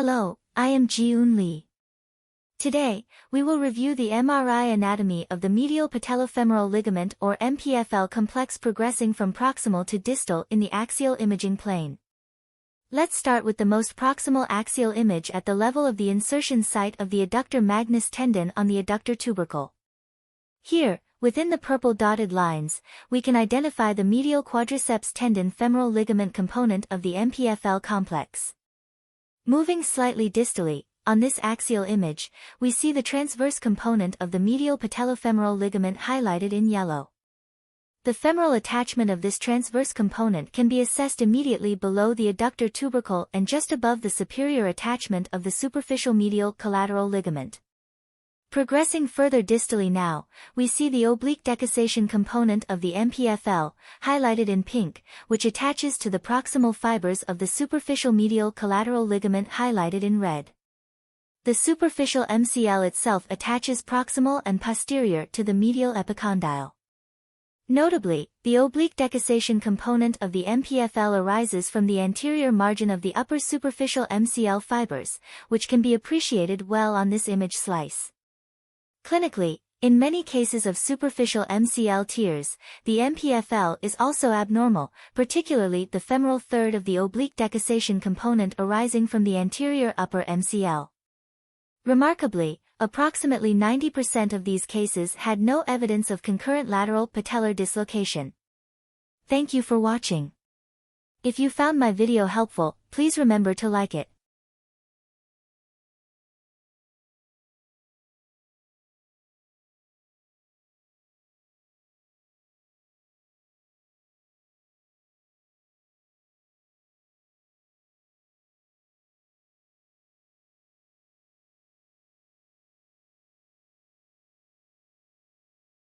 Hello, I am Ji-Eun Lee. Today, we will review the MRI anatomy of the medial patellofemoral ligament or MPFL complex progressing from proximal to distal in the axial imaging plane. Let's start with the most proximal axial image at the level of the insertion site of the adductor magnus tendon on the adductor tubercle. Here, within the purple dotted lines, we can identify the medial quadriceps tendon femoral ligament component of the MPFL complex. Moving slightly distally, on this axial image, we see the transverse component of the medial patellofemoral ligament highlighted in yellow. The femoral attachment of this transverse component can be assessed immediately below the adductor tubercle and just above the superior attachment of the superficial medial collateral ligament. Progressing further distally now, we see the oblique decussation component of the MPFL, highlighted in pink, which attaches to the proximal fibers of the superficial medial collateral ligament highlighted in red. The superficial MCL itself attaches proximal and posterior to the medial epicondyle. Notably, the oblique decussation component of the MPFL arises from the anterior margin of the upper superficial MCL fibers, which can be appreciated well on this image slice. Clinically, in many cases of superficial MCL tears, the MPFL is also abnormal, particularly the femoral third of the oblique decussation component arising from the anterior upper MCL. Remarkably, approximately 90% of these cases had no evidence of concurrent lateral patellar dislocation. Thank you for watching. If you found my video helpful, please remember to like it.